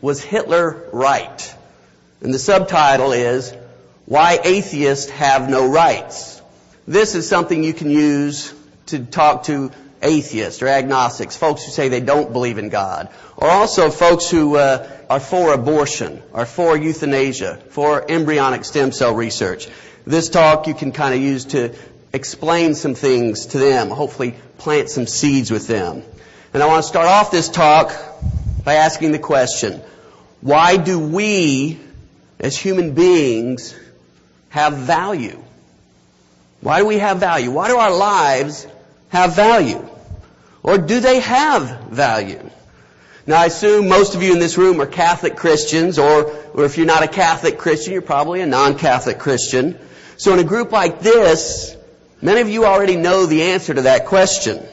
Was Hitler right? And the subtitle is, Why Atheists Have No Rights. This is something you can use to talk to atheists or agnostics, folks who say they don't believe in God, or also folks who are for abortion, are for euthanasia, for embryonic stem cell research. This talk you can kind of use to explain some things to them, hopefully plant some seeds with them. And I want to start off this talk by asking the question, why do we as human beings have value? Why do we have value? Why do our lives have value? Or do they have value? Now, I assume most of you in this room are Catholic Christians, or if you're not a Catholic Christian, you're probably a non-Catholic Christian. So in a group like this, many of you already know the answer to that question.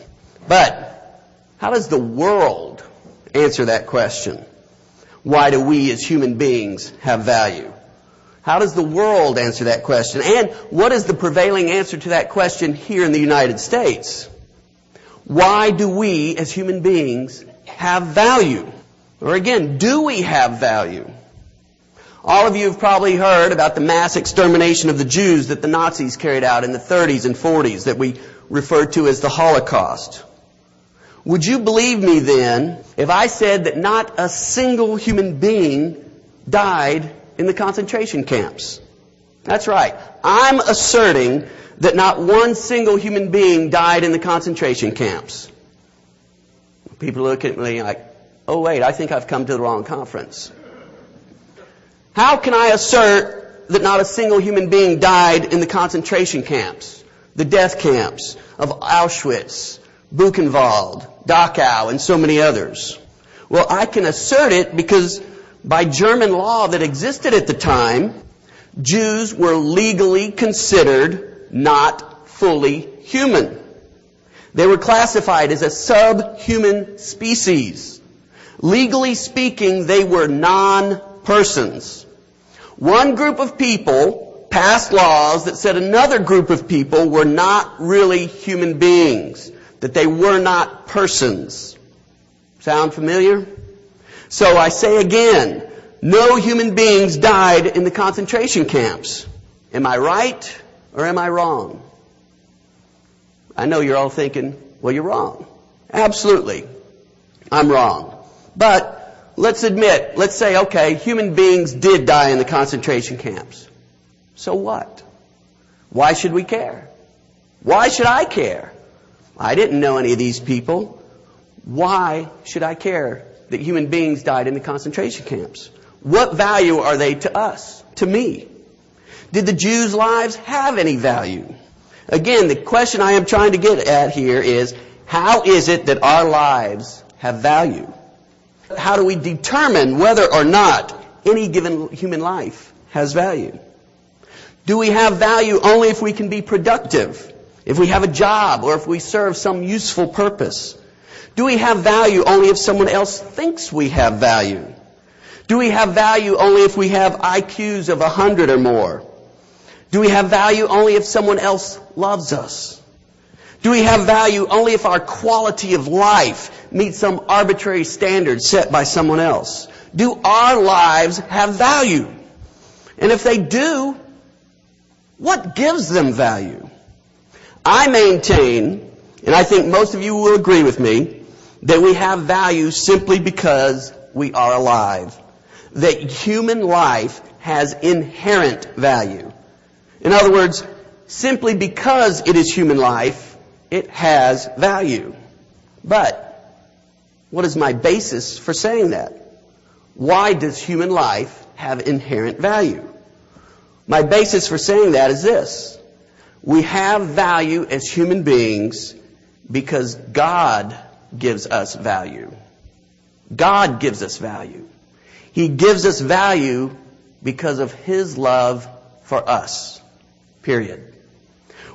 But how does the world answer that question? Why do we as human beings have value? How does the world answer that question? And what is the prevailing answer to that question here in the United States? Why do we as human beings have value? Or again, do we have value? All of you have probably heard about the mass extermination of the Jews that the Nazis carried out in the 30s and 40s that we refer to as the Holocaust. Would you believe me then if I said that not a single human being died in the concentration camps? That's right. I'm asserting that not one single human being died in the concentration camps. People look at me like, oh wait, I think I've come to the wrong conference. How can I assert that not a single human being died in the concentration camps, the death camps of Auschwitz, Buchenwald, Dachau, and so many others? Well, I can assert it because by German law that existed at the time, Jews were legally considered not fully human. They were classified as a subhuman species. Legally speaking, they were non-persons. One group of people passed laws that said another group of people were not really human beings, that they were not persons. Sound familiar? So I say again, no human beings died in the concentration camps. Am I right or am I wrong? I know you're all thinking, well, you're wrong. Absolutely, I'm wrong. But let's say, okay, human beings did die in the concentration camps. So what? Why should we care? Why should I care? I didn't know any of these people. Why should I care that human beings died in the concentration camps? What value are they to us, to me? Did the Jews' lives have any value? Again, the question I am trying to get at here is, how is it that our lives have value? How do we determine whether or not any given human life has value? Do we have value only if we can be productive, if we have a job, or if we serve some useful purpose? Do we have value only if someone else thinks we have value? Do we have value only if we have IQs of 100 or more? Do we have value only if someone else loves us? Do we have value only if our quality of life meets some arbitrary standard set by someone else? Do our lives have value? And if they do, what gives them value? I maintain, and I think most of you will agree with me, that we have value simply because we are alive. That human life has inherent value. In other words, simply because it is human life, it has value. But what is my basis for saying that? Why does human life have inherent value? My basis for saying that is this. We have value as human beings because God gives us value. God gives us value. He gives us value because of His love for us. Period.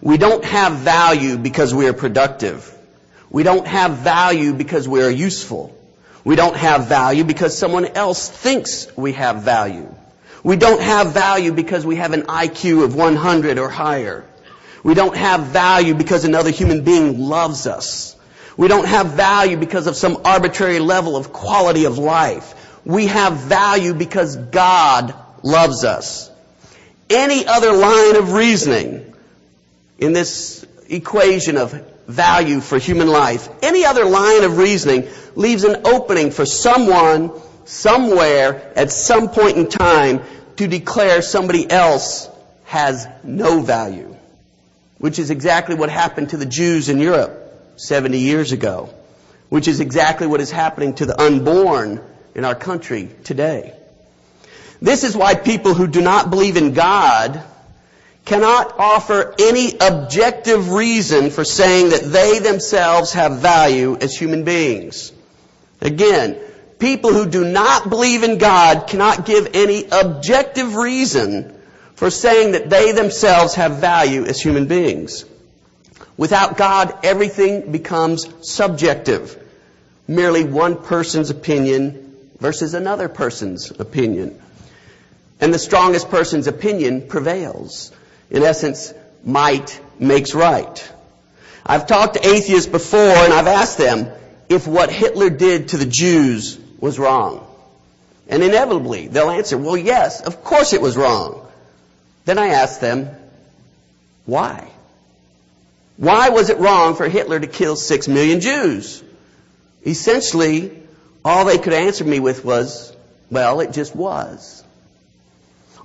We don't have value because we are productive. We don't have value because we are useful. We don't have value because someone else thinks we have value. We don't have value because we have an IQ of 100 or higher. We don't have value because another human being loves us. We don't have value because of some arbitrary level of quality of life. We have value because God loves us. Any other line of reasoning in this equation of value for human life, any other line of reasoning leaves an opening for someone, somewhere, at some point in time to declare somebody else has no value, which is exactly what happened to the Jews in Europe 70 years ago, which is exactly what is happening to the unborn in our country today. This is why people who do not believe in God cannot offer any objective reason for saying that they themselves have value as human beings. Again, people who do not believe in God cannot give any objective reason for saying that they themselves have value as human beings. Without God, everything becomes subjective. Merely one person's opinion versus another person's opinion. And the strongest person's opinion prevails. In essence, might makes right. I've talked to atheists before, and I've asked them if what Hitler did to the Jews was wrong. And inevitably, they'll answer, well, yes, of course it was wrong. Then I ask them, why? Why was it wrong for Hitler to kill 6 million Jews? Essentially, all they could answer me with was, well, it just was.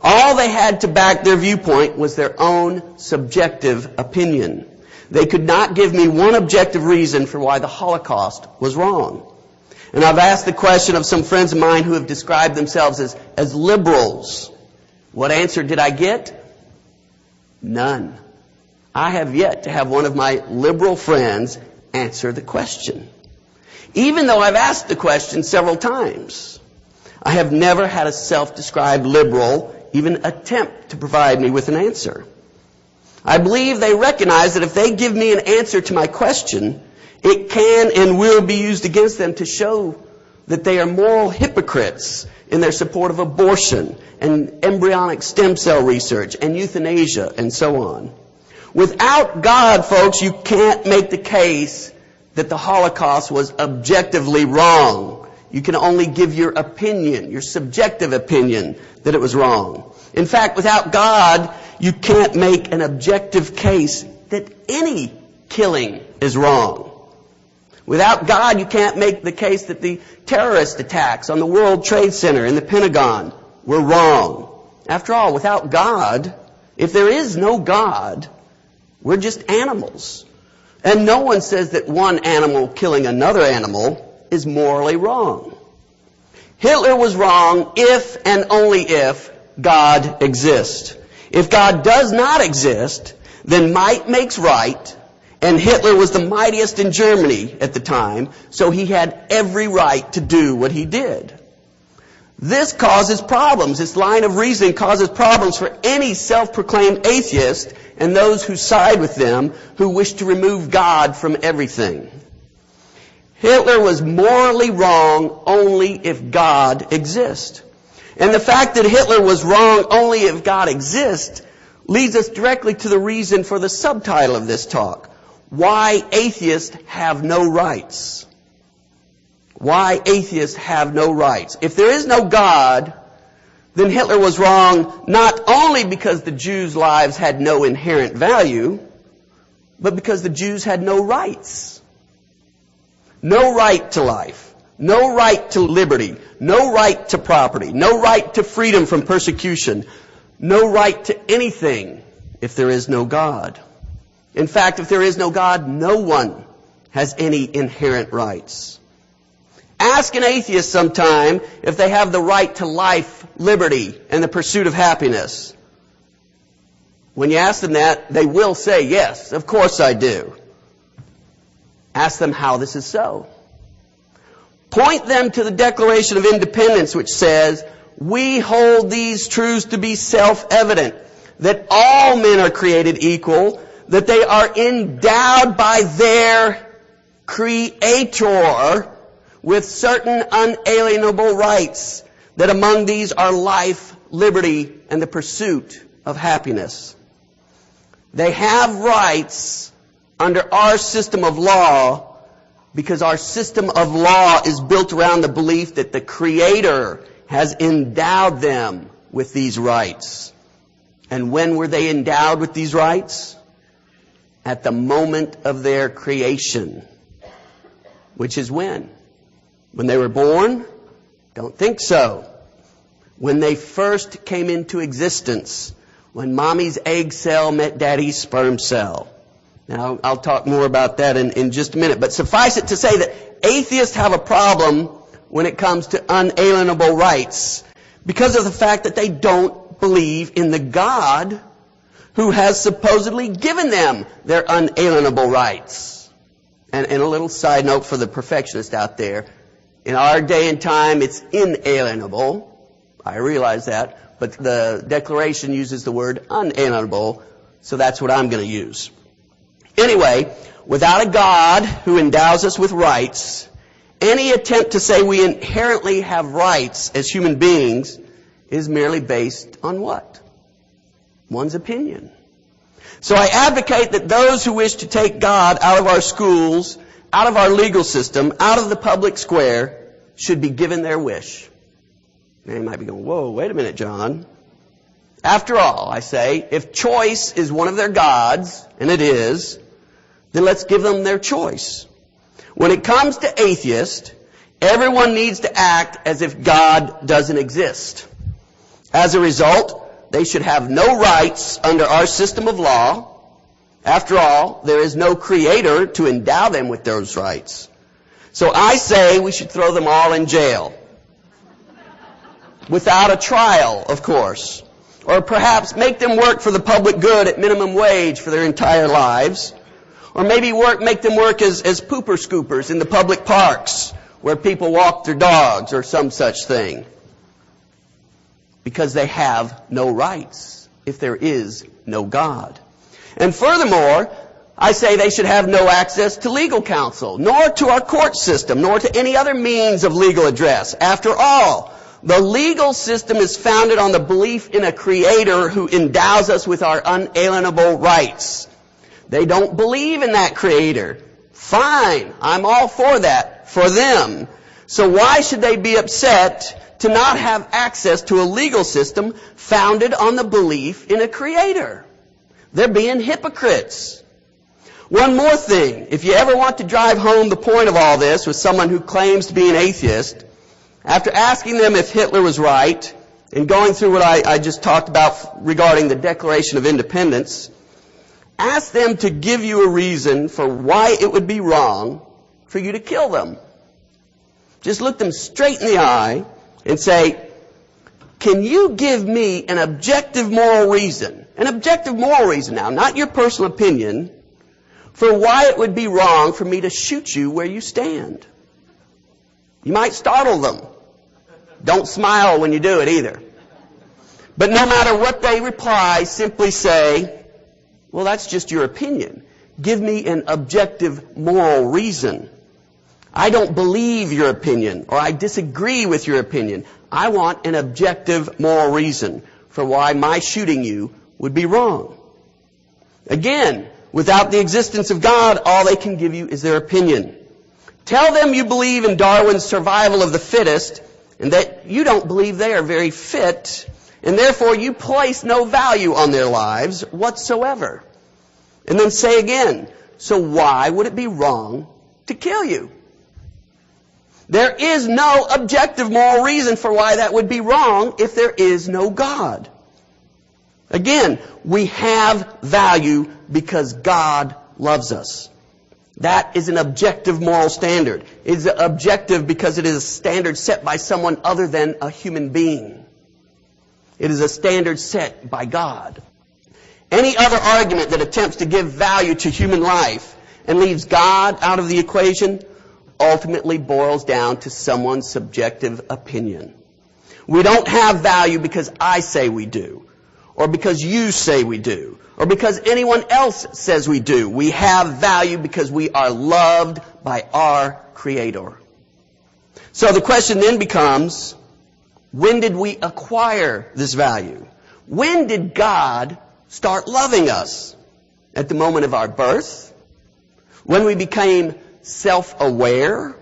All they had to back their viewpoint was their own subjective opinion. They could not give me one objective reason for why the Holocaust was wrong. And I've asked the question of some friends of mine who have described themselves as liberals. What answer did I get? None. I have yet to have one of my liberal friends answer the question. Even though I've asked the question several times, I have never had a self-described liberal even attempt to provide me with an answer. I believe they recognize that if they give me an answer to my question, it can and will be used against them to show that they are moral hypocrites in their support of abortion and embryonic stem cell research and euthanasia and so on. Without God, folks, you can't make the case that the Holocaust was objectively wrong. You can only give your opinion, your subjective opinion, that it was wrong. In fact, without God, you can't make an objective case that any killing is wrong. Without God, you can't make the case that the terrorist attacks on the World Trade Center and the Pentagon were wrong. After all, without God, if there is no God, we're just animals. And no one says that one animal killing another animal is morally wrong. Hitler was wrong if and only if God exists. If God does not exist, then might makes right, and Hitler was the mightiest in Germany at the time, so he had every right to do what he did. This causes problems. This line of reasoning causes problems for any self-proclaimed atheist and those who side with them who wish to remove God from everything. Hitler was morally wrong only if God exists. And the fact that Hitler was wrong only if God exists leads us directly to the reason for the subtitle of this talk. Why atheists have no rights. Why atheists have no rights. If there is no God, then Hitler was wrong not only because the Jews' lives had no inherent value, but because the Jews had no rights. No right to life, no right to liberty, no right to property, no right to freedom from persecution, no right to anything if there is no God. In fact, if there is no God, no one has any inherent rights. Ask an atheist sometime if they have the right to life, liberty, and the pursuit of happiness. When you ask them that, they will say, yes, of course I do. Ask them how this is so. Point them to the Declaration of Independence, which says, we hold these truths to be self-evident, that all men are created equal, that they are endowed by their Creator with certain unalienable rights, that among these are life, liberty, and the pursuit of happiness. They have rights under our system of law because our system of law is built around the belief that the Creator has endowed them with these rights. And when were they endowed with these rights? At the moment of their creation. Which is when? When they were born? Don't think so. When they first came into existence. When mommy's egg cell met daddy's sperm cell. Now, I'll talk more about that in just a minute. But suffice it to say that atheists have a problem when it comes to unalienable rights because of the fact that they don't believe in the God who has supposedly given them their unalienable rights. And a little side note for the perfectionist out there. In our day and time, it's inalienable. I realize that. But the Declaration uses the word unalienable, so that's what I'm going to use. Anyway, without a God who endows us with rights, any attempt to say we inherently have rights as human beings is merely based on what? One's opinion. So I advocate that those who wish to take God out of our schools, out of our legal system, out of the public square, should be given their wish. Now you might be going, whoa, wait a minute, John. After all, I say, if choice is one of their gods, and it is, then let's give them their choice. When it comes to atheists, everyone needs to act as if God doesn't exist. As a result, they should have no rights under our system of law. After all, there is no creator to endow them with those rights. So I say we should throw them all in jail. Without a trial, of course. Or perhaps make them work for the public good at minimum wage for their entire lives. Or maybe make them work as pooper scoopers in the public parks where people walk their dogs or some such thing. Because they have no rights if there is no God. And furthermore, I say they should have no access to legal counsel, nor to our court system, nor to any other means of legal redress. After all, the legal system is founded on the belief in a creator who endows us with our unalienable rights. They don't believe in that creator. Fine, I'm all for that, for them. So why should they be upset to not have access to a legal system founded on the belief in a creator? They're being hypocrites. One more thing. If you ever want to drive home the point of all this with someone who claims to be an atheist, after asking them if Hitler was right and going through what I just talked about regarding the Declaration of Independence, ask them to give you a reason for why it would be wrong for you to kill them. Just look them straight in the eye and say, can you give me an objective moral reason now, not your personal opinion, for why it would be wrong for me to shoot you where you stand? You might startle them. Don't smile when you do it either. But no matter what they reply, simply say, well, that's just your opinion. Give me an objective moral reason. I don't believe your opinion, or I disagree with your opinion. I want an objective moral reason for why my shooting you would be wrong. Again, without the existence of God, all they can give you is their opinion. Tell them you believe in Darwin's survival of the fittest, and that you don't believe they are very fit, and therefore you place no value on their lives whatsoever. And then say again, so why would it be wrong to kill you? There is no objective moral reason for why that would be wrong if there is no God. Again, we have value because God loves us. That is an objective moral standard. It is objective because it is a standard set by someone other than a human being. It is a standard set by God. Any other argument that attempts to give value to human life and leaves God out of the equation ultimately boils down to someone's subjective opinion. We don't have value because I say we do, or because you say we do, or because anyone else says we do. We have value because we are loved by our Creator. So the question then becomes, when did we acquire this value? When did God start loving us? At the moment of our birth? When we became self-aware?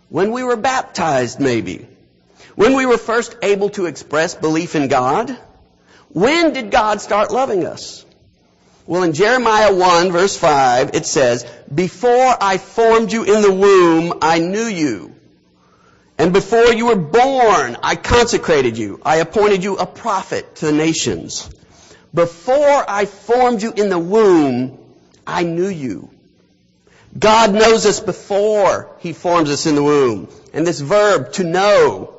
When we were baptized, maybe. When we were first able to express belief in God? When did God start loving us? Well, in Jeremiah 1, verse 5, it says, "Before I formed you in the womb, I knew you. And before you were born, I consecrated you. I appointed you a prophet to the nations." Before I formed you in the womb, I knew you. God knows us before He forms us in the womb. And this verb, to know,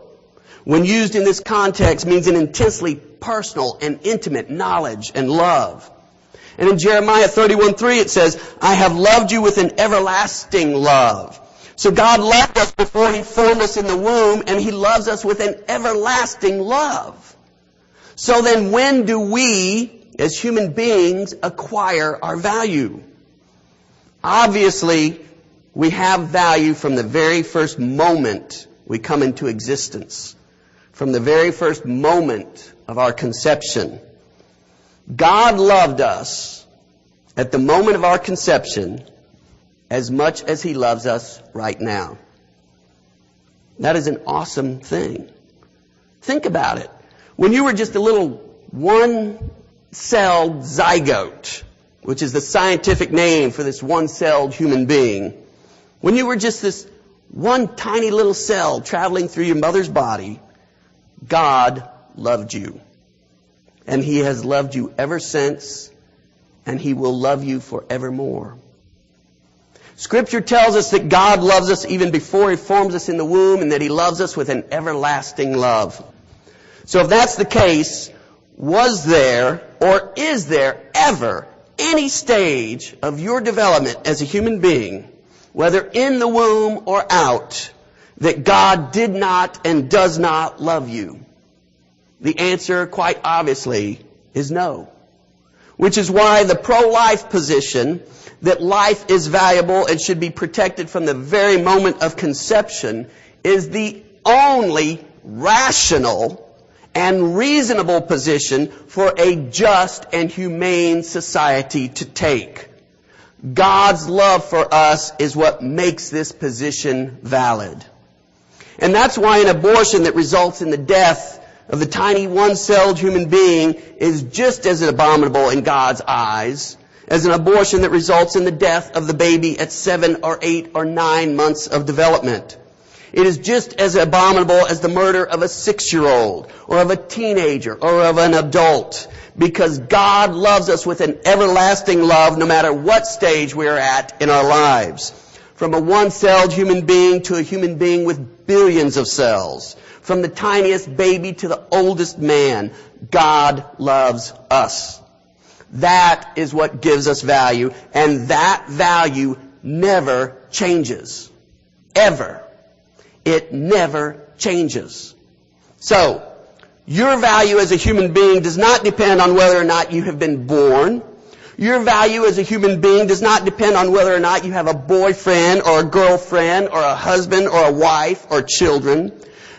when used in this context, means an intensely personal and intimate knowledge and love. And in Jeremiah 31:3 it says, "I have loved you with an everlasting love." So God loved us before He formed us in the womb, and He loves us with an everlasting love. So then when do we, as human beings, acquire our value? Obviously, we have value from the very first moment we come into existence, from the very first moment of our conception. God loved us at the moment of our conception as much as He loves us right now. That is an awesome thing. Think about it. When you were just a little one-celled zygote, which is the scientific name for this one-celled human being, when you were just this one tiny little cell traveling through your mother's body, God loved you. And He has loved you ever since, and He will love you forevermore. Scripture tells us that God loves us even before He forms us in the womb, and that He loves us with an everlasting love. So if that's the case, was there or is there ever any stage of your development as a human being, whether in the womb or out, that God did not and does not love you? The answer, quite obviously, is no. Which is why the pro-life position that life is valuable and should be protected from the very moment of conception is the only rational and reasonable position for a just and humane society to take. God's love for us is what makes this position valid. And that's why an abortion that results in the death of the tiny one-celled human being is just as abominable in God's eyes as an abortion that results in the death of the baby at 7 or 8 or 9 months of development. It is just as abominable as the murder of a 6-year-old or of a teenager or of an adult, because God loves us with an everlasting love no matter what stage we are at in our lives. From a one-celled human being to a human being with billions of cells. From the tiniest baby to the oldest man, God loves us. That is what gives us value, and that value never changes. Ever. It never changes. So, your value as a human being does not depend on whether or not you have been born. Your value as a human being does not depend on whether or not you have a boyfriend or a girlfriend or a husband or a wife or children.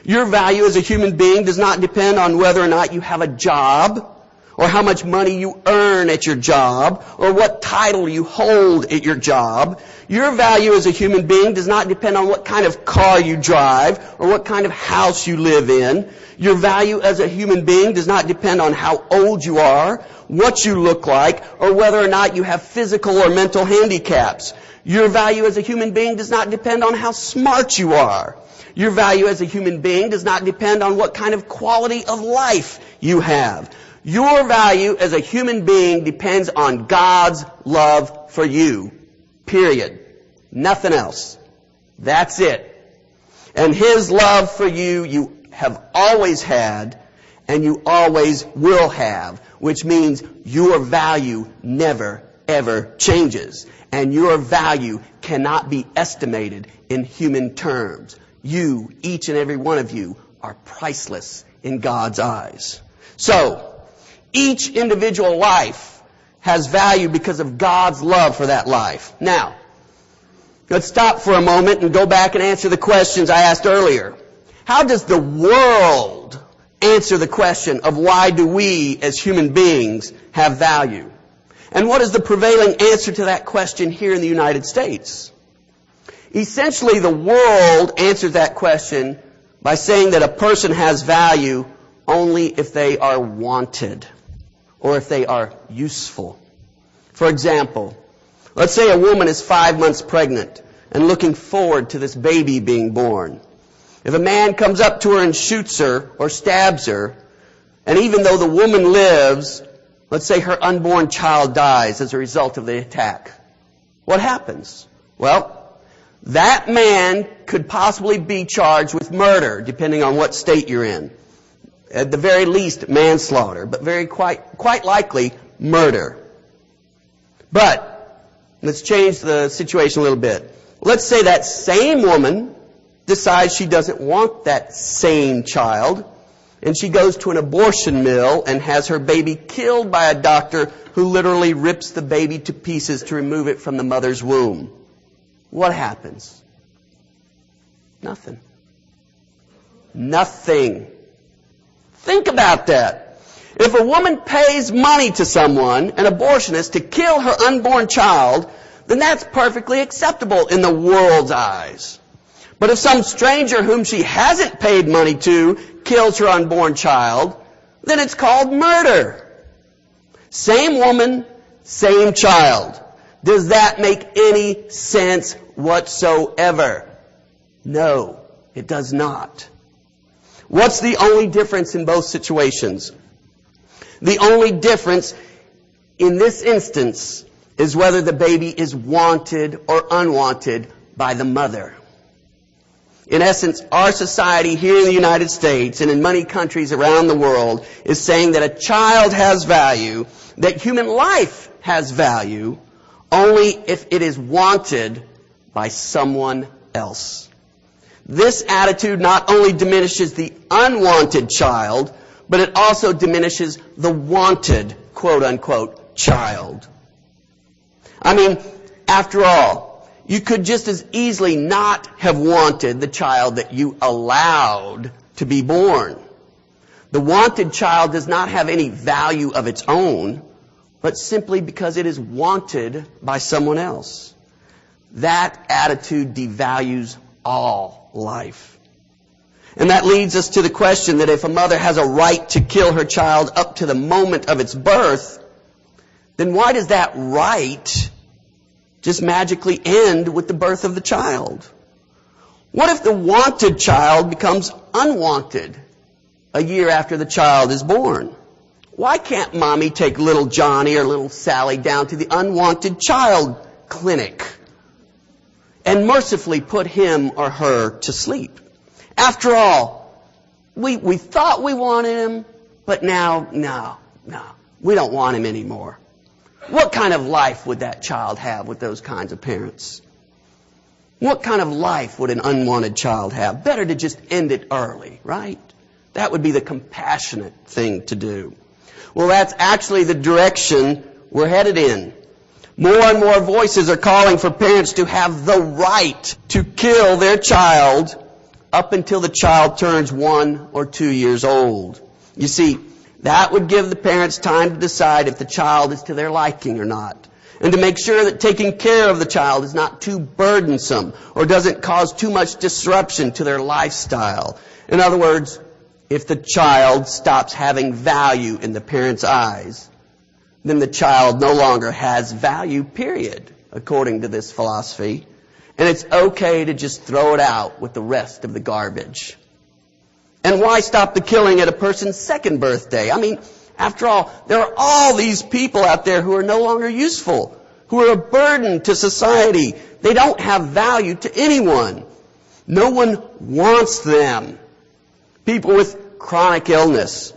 Your value as a human being does not depend on whether or not you have a job or how much money you earn at your job or what title you hold at your job. Your value as a human being does not depend on what kind of car you drive or what kind of house you live in. Your value as a human being does not depend on how old you are, what you look like, or whether or not you have physical or mental handicaps. Your value as a human being does not depend on how smart you are. Your value as a human being does not depend on what kind of quality of life you have. Your value as a human being depends on God's love for you. Period. Nothing else. That's it. And His love for you, you have always had, and you always will have, which means your value never, ever changes. And your value cannot be estimated in human terms. You, each and every one of you, are priceless in God's eyes. So, each individual life has value because of God's love for that life. Now, let's stop for a moment and go back and answer the questions I asked earlier. How does the world answer the question of why do we as human beings have value? And what is the prevailing answer to that question here in the United States? Essentially, the world answers that question by saying that a person has value only if they are wanted or if they are useful. For example, let's say a woman is 5 months pregnant and looking forward to this baby being born. If a man comes up to her and shoots her or stabs her, and even though the woman lives, let's say her unborn child dies as a result of the attack, what happens? Well, that man could possibly be charged with murder, depending on what state you're in. At the very least, manslaughter, but quite likely, murder. But let's change the situation a little bit. Let's say that same woman decides she doesn't want that same child, and she goes to an abortion mill and has her baby killed by a doctor who literally rips the baby to pieces to remove it from the mother's womb. What happens? Nothing. Nothing. Think about that. If a woman pays money to someone, an abortionist, to kill her unborn child, then that's perfectly acceptable in the world's eyes. But if some stranger whom she hasn't paid money to kills her unborn child, then it's called murder. Same woman, same child. Does that make any sense whatsoever? No, it does not. What's the only difference in both situations? The only difference in this instance is whether the baby is wanted or unwanted by the mother. In essence, our society here in the United States and in many countries around the world is saying that a child has value, that human life has value, only if it is wanted by someone else. This attitude not only diminishes the unwanted child, but it also diminishes the wanted, quote-unquote, child. I mean, after all, you could just as easily not have wanted the child that you allowed to be born. The wanted child does not have any value of its own, but simply because it is wanted by someone else. That attitude devalues all life. And that leads us to the question that if a mother has a right to kill her child up to the moment of its birth, then why does that right just magically end with the birth of the child? What if the wanted child becomes unwanted a year after the child is born? Why can't mommy take little Johnny or little Sally down to the unwanted child clinic and mercifully put him or her to sleep? After all, we thought we wanted him, but now, no, we don't want him anymore. What kind of life would that child have with those kinds of parents? What kind of life would an unwanted child have? Better to just end it early, right? That would be the compassionate thing to do. Well, that's actually the direction we're headed in. More and more voices are calling for parents to have the right to kill their child up until the child turns 1 or 2 years old. You see, that would give the parents time to decide if the child is to their liking or not, and to make sure that taking care of the child is not too burdensome or doesn't cause too much disruption to their lifestyle. In other words, if the child stops having value in the parents' eyes, then the child no longer has value, period, according to this philosophy. And it's okay to just throw it out with the rest of the garbage. And why stop the killing at a person's second birthday? I mean, after all, there are all these people out there who are no longer useful, who are a burden to society. They don't have value to anyone. No one wants them. People with chronic illness,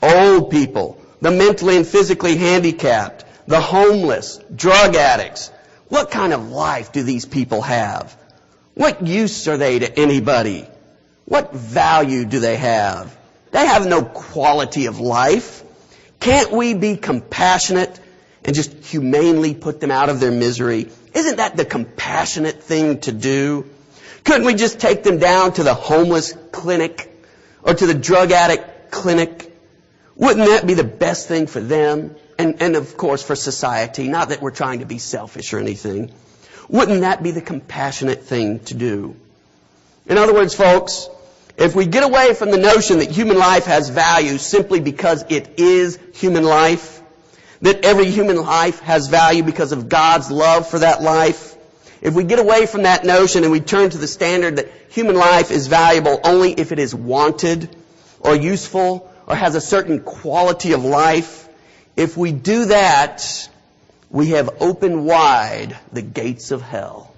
old people, the mentally and physically handicapped, the homeless, drug addicts. What kind of life do these people have? What use are they to anybody? What value do they have? They have no quality of life. Can't we be compassionate and just humanely put them out of their misery? Isn't that the compassionate thing to do? Couldn't we just take them down to the homeless clinic or to the drug addict clinic? Wouldn't that be the best thing for them? And of course for society, not that we're trying to be selfish or anything. Wouldn't that be the compassionate thing to do? In other words, folks, if we get away from the notion that human life has value simply because it is human life, that every human life has value because of God's love for that life, if we get away from that notion and we turn to the standard that human life is valuable only if it is wanted or useful or has a certain quality of life, if we do that, we have opened wide the gates of hell.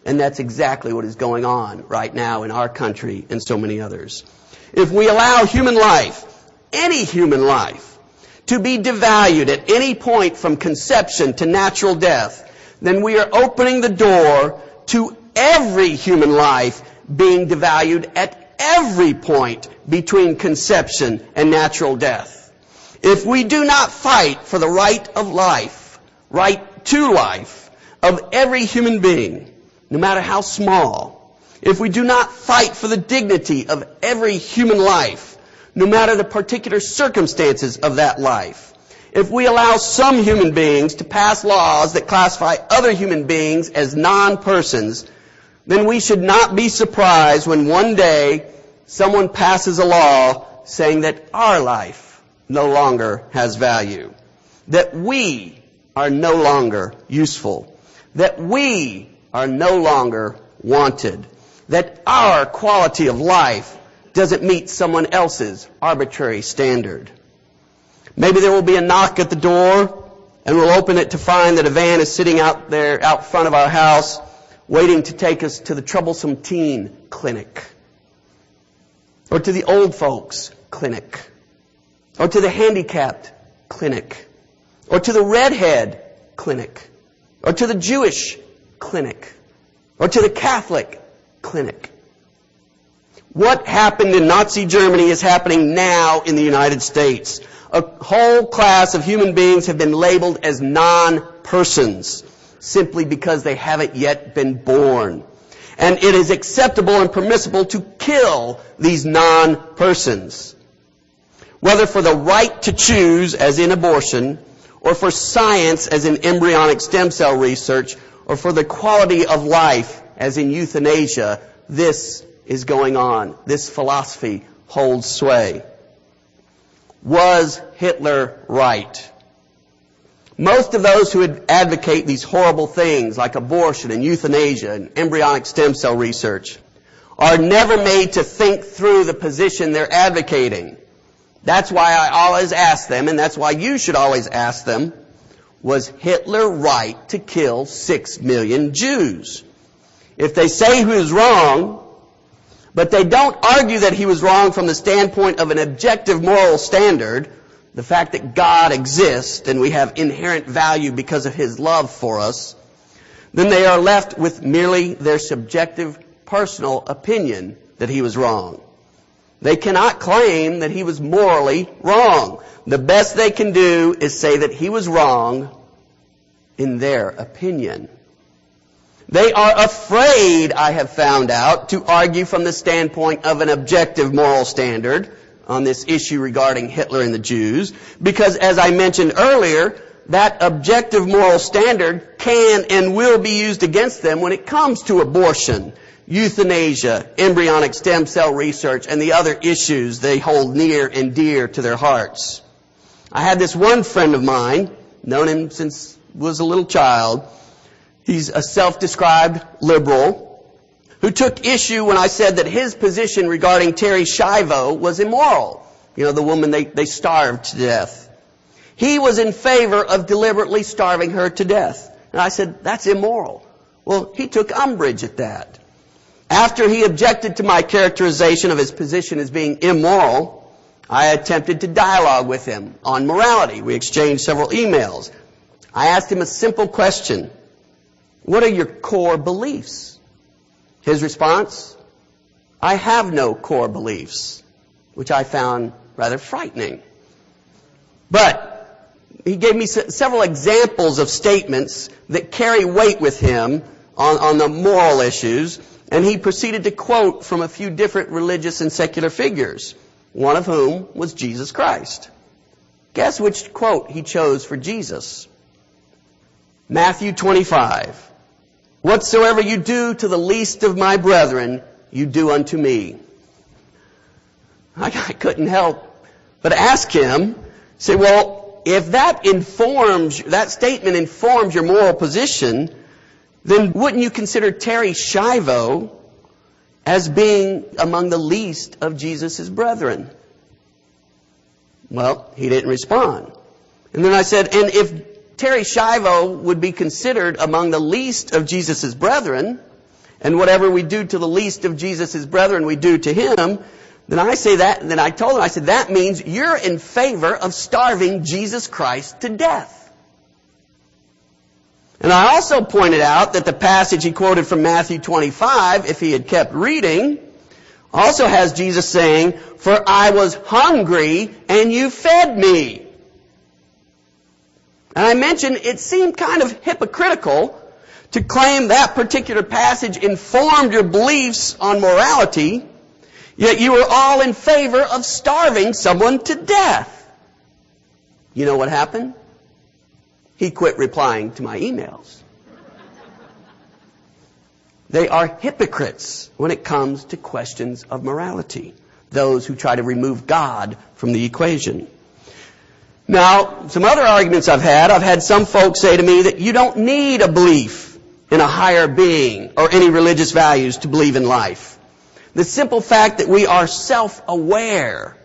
And that's exactly what is going on right now in our country and so many others. If we allow human life, any human life, to be devalued at any point from conception to natural death, then we are opening the door to every human life being devalued at every point between conception and natural death. If we do not fight for the right of life, right to life, of every human being, no matter how small, if we do not fight for the dignity of every human life, no matter the particular circumstances of that life, if we allow some human beings to pass laws that classify other human beings as non-persons, then we should not be surprised when one day someone passes a law saying that our life no longer has value, that we are no longer useful, that we are no longer wanted, that our quality of life doesn't meet someone else's arbitrary standard. Maybe there will be a knock at the door, and we'll open it to find that a van is sitting out there out front of our house waiting to take us to the troublesome teen clinic, or to the old folks clinic, or to the handicapped clinic, or to the redhead clinic, or to the Jewish clinic, or to the Catholic clinic. What happened in Nazi Germany is happening now in the United States. A whole class of human beings have been labeled as non-persons simply because they haven't yet been born. And it is acceptable and permissible to kill these non-persons, whether for the right to choose, as in abortion, or for science, as in embryonic stem cell research, or for the quality of life, as in euthanasia. This is going on. This philosophy holds sway. Was Hitler right? Most of those who would advocate these horrible things like abortion and euthanasia and embryonic stem cell research are never made to think through the position they're advocating. That's why I always ask them, and that's why you should always ask them, was Hitler right to kill 6 million Jews? If they say he was wrong, but they don't argue that he was wrong from the standpoint of an objective moral standard, the fact that God exists and we have inherent value because of His love for us, then they are left with merely their subjective personal opinion that he was wrong. They cannot claim that he was morally wrong. The best they can do is say that he was wrong in their opinion. They are afraid, I have found out, to argue from the standpoint of an objective moral standard on this issue regarding Hitler and the Jews, because as I mentioned earlier, that objective moral standard can and will be used against them when it comes to abortion, euthanasia, embryonic stem cell research, and the other issues they hold near and dear to their hearts. I had this one friend of mine, known him since he was a little child. He's a self-described liberal who took issue when I said that his position regarding Terry Schiavo was immoral. You know, the woman they starved to death. He was in favor of deliberately starving her to death. And I said, that's immoral. Well, he took umbrage at that. After he objected to my characterization of his position as being immoral, I attempted to dialogue with him on morality. We exchanged several emails. I asked him a simple question. What are your core beliefs? His response, I have no core beliefs, which I found rather frightening. But he gave me several examples of statements that carry weight with him on the moral issues, and he proceeded to quote from a few different religious and secular figures, one of whom was Jesus Christ. Guess which quote he chose for Jesus? Matthew 25. Whatsoever you do to the least of my brethren, you do unto me. I couldn't help but ask him, say, well, if that statement informs your moral position, then wouldn't you consider Terry Schiavo as being among the least of Jesus' brethren? Well, he didn't respond. And then I said, and if Terry Schiavo would be considered among the least of Jesus' brethren, and whatever we do to the least of Jesus' brethren we do to him, then I told him, I said, that means you're in favor of starving Jesus Christ to death. And I also pointed out that the passage he quoted from Matthew 25, if he had kept reading, also has Jesus saying, for I was hungry and you fed me. And I mentioned it seemed kind of hypocritical to claim that particular passage informed your beliefs on morality, yet you were all in favor of starving someone to death. You know what happened? He quit replying to my emails. They are hypocrites when it comes to questions of morality, those who try to remove God from the equation. Now, some other arguments I've had some folks say to me that you don't need a belief in a higher being or any religious values to believe in life. The simple fact that we are self-aware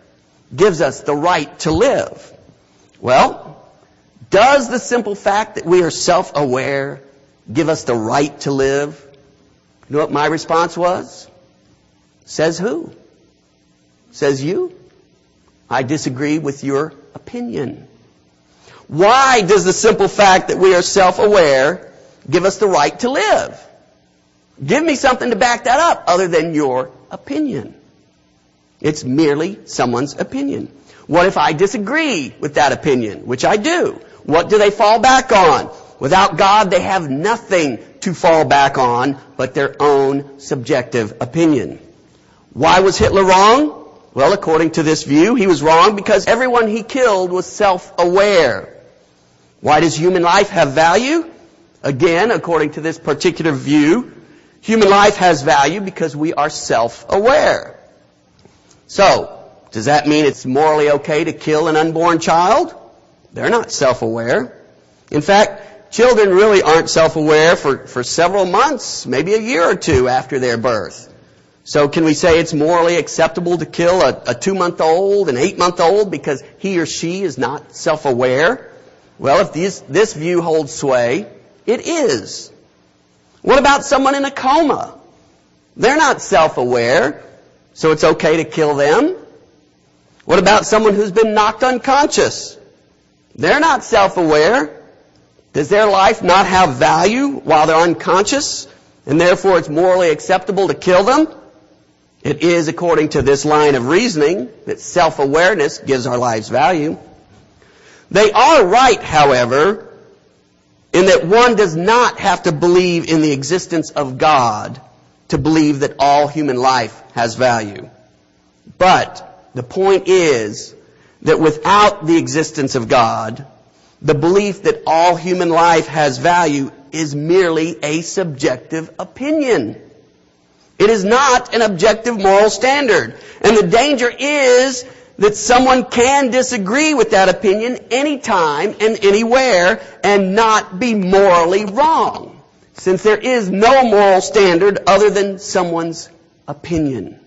gives us the right to live. Well, does the simple fact that we are self-aware give us the right to live? You know what my response was? Says who? Says you? I disagree with your opinion. Why does the simple fact that we are self-aware give us the right to live? Give me something to back that up other than your opinion. It's merely someone's opinion. What if I disagree with that opinion, which I do? What do they fall back on? Without God, they have nothing to fall back on but their own subjective opinion. Why was Hitler wrong? Well, according to this view, he was wrong because everyone he killed was self-aware. Why does human life have value? Again, according to this particular view, human life has value because we are self-aware. So, does that mean it's morally okay to kill an unborn child? They're not self-aware. In fact, children really aren't self-aware for several months, maybe a year or two after their birth. So can we say it's morally acceptable to kill a 2-month-old, an 8-month-old because he or she is not self-aware? Well, if this view holds sway, it is. What about someone in a coma? They're not self-aware, so it's okay to kill them. What about someone who's been knocked unconscious? They're not self-aware. Does their life not have value while they're unconscious, and therefore it's morally acceptable to kill them? It is, according to this line of reasoning, that self-awareness gives our lives value. They are right, however, in that one does not have to believe in the existence of God to believe that all human life has value. But the point is that without the existence of God, the belief that all human life has value is merely a subjective opinion. It is not an objective moral standard. And the danger is that someone can disagree with that opinion anytime and anywhere and not be morally wrong, since there is no moral standard other than someone's opinion.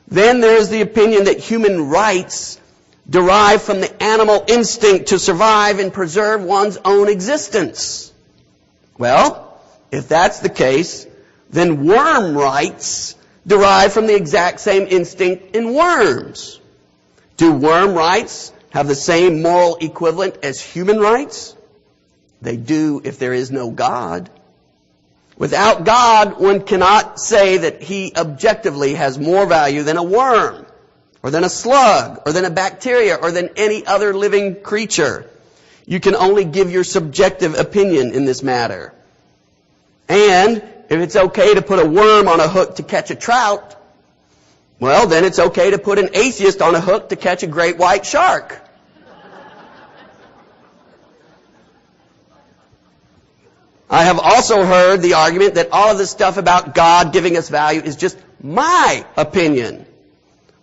Then there is the opinion that human rights derive from the animal instinct to survive and preserve one's own existence. Well, if that's the case, then worm rights derive from the exact same instinct in worms. Do worm rights have the same moral equivalent as human rights? They do if there is no God. Without God, one cannot say that he objectively has more value than a worm, or than a slug, or than a bacteria, or than any other living creature. You can only give your subjective opinion in this matter. And if it's okay to put a worm on a hook to catch a trout, well, then it's okay to put an atheist on a hook to catch a great white shark. I have also heard the argument that all of this stuff about God giving us value is just my opinion.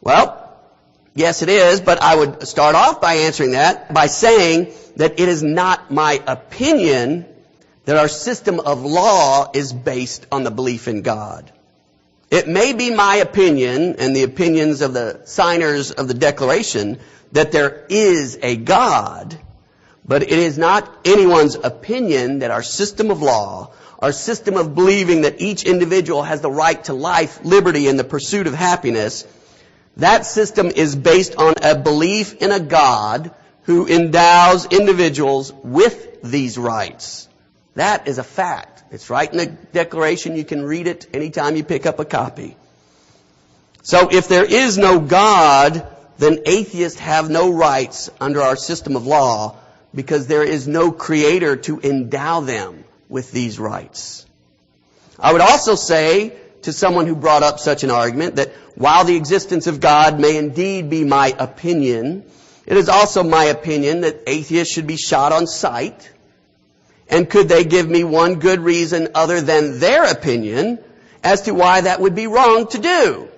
Well, yes it is, but I would start off by answering that by saying that it is not my opinion that our system of law is based on the belief in God. It may be my opinion and the opinions of the signers of the Declaration that there is a God, but it is not anyone's opinion that our system of law, our system of believing that each individual has the right to life, liberty, and the pursuit of happiness, that system is based on a belief in a God who endows individuals with these rights. That is a fact. It's right in the Declaration. You can read it anytime you pick up a copy. So if there is no God, then atheists have no rights under our system of law because there is no creator to endow them with these rights. I would also say to someone who brought up such an argument that while the existence of God may indeed be my opinion, it is also my opinion that atheists should be shot on sight. And could they give me one good reason other than their opinion as to why that would be wrong to do?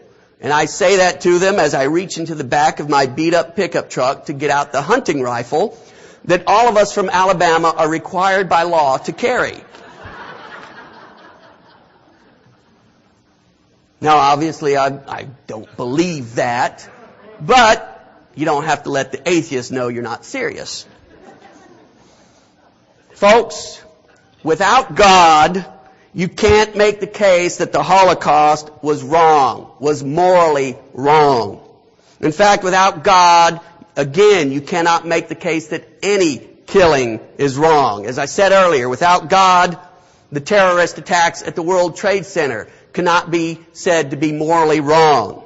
And I say that to them as I reach into the back of my beat-up pickup truck to get out the hunting rifle that all of us from Alabama are required by law to carry. Now, obviously, I don't believe that, but you don't have to let the atheists know you're not serious. Folks, without God, you can't make the case that the Holocaust was wrong, was morally wrong. In fact, without God, again, you cannot make the case that any killing is wrong. As I said earlier, without God, the terrorist attacks at the World Trade Center cannot be said to be morally wrong.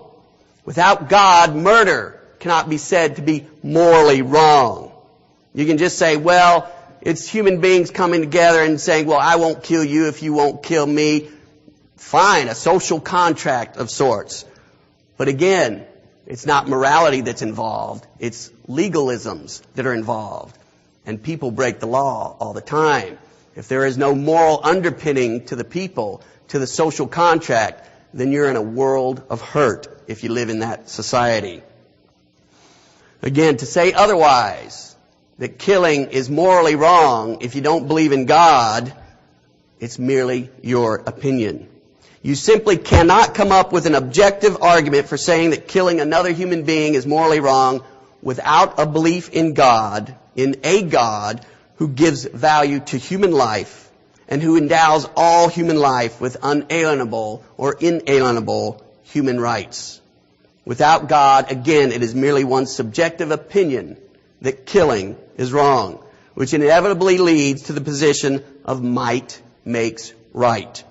Without God, murder cannot be said to be morally wrong. You can just say, well, it's human beings coming together and saying, well, I won't kill you if you won't kill me. Fine, a social contract of sorts. But again, it's not morality that's involved. It's legalisms that are involved. And people break the law all the time. If there is no moral underpinning to the people, to the social contract, then you're in a world of hurt if you live in that society. Again, to say otherwise, that killing is morally wrong if you don't believe in God, it's merely your opinion. You simply cannot come up with an objective argument for saying that killing another human being is morally wrong without a belief in God, in a God who gives value to human life and who endows all human life with unalienable or inalienable human rights. Without God, again, it is merely one's subjective opinion that killing is wrong, which inevitably leads to the position of might makes right.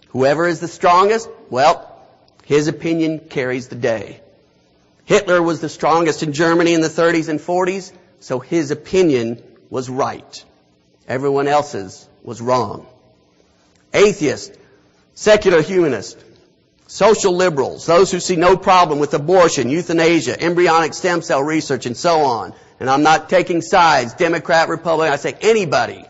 Whoever is the strongest, well, his opinion carries the day. Hitler was the strongest in Germany in the 30s and 40s, so his opinion was right. Everyone else's was wrong. Atheists, secular humanists, social liberals, those who see no problem with abortion, euthanasia, embryonic stem cell research, and so on. And I'm not taking sides, Democrat, Republican, I say anybody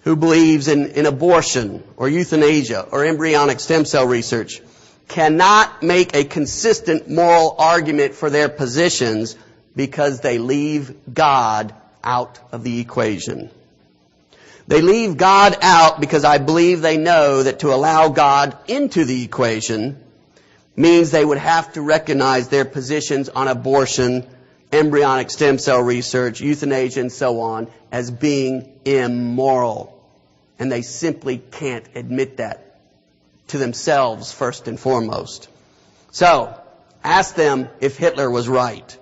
who believes in abortion or euthanasia or embryonic stem cell research cannot make a consistent moral argument for their positions because they leave God out of the equation. They leave God out because I believe they know that to allow God into the equation means they would have to recognize their positions on abortion, embryonic stem cell research, euthanasia, and so on as being immoral. And they simply can't admit that to themselves first and foremost. So, ask them if Hitler was right.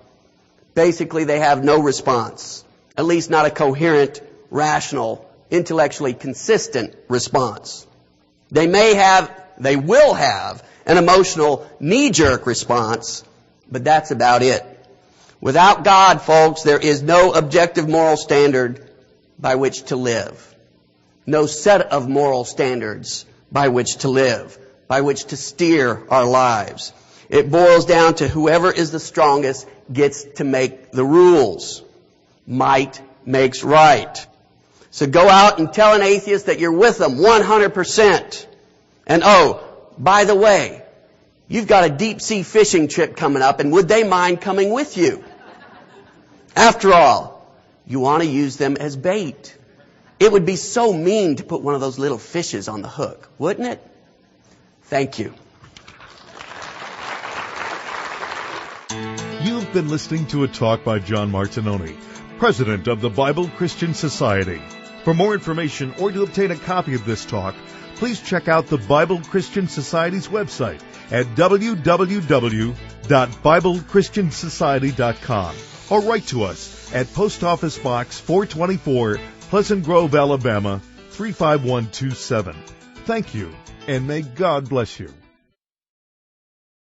Basically, they have no response. At least not a coherent, rational, intellectually consistent response. They will have an emotional knee-jerk response, but that's about it. Without God, folks, there is no objective moral standard by which to live. No set of moral standards by which to live, by which to steer our lives. It boils down to whoever is the strongest gets to make the rules. Might makes right. So go out and tell an atheist that you're with them 100%. And oh, by the way, you've got a deep-sea fishing trip coming up, and would they mind coming with you? After all, you want to use them as bait. It would be so mean to put one of those little fishes on the hook, wouldn't it? Thank you. You've been listening to a talk by John Martinoni, President of the Bible Christian Society. For more information or to obtain a copy of this talk, please check out the Bible Christian Society's website at www.BibleChristianSociety.com or write to us at Post Office Box 424, Pleasant Grove, Alabama 35127. Thank you, and may God bless you.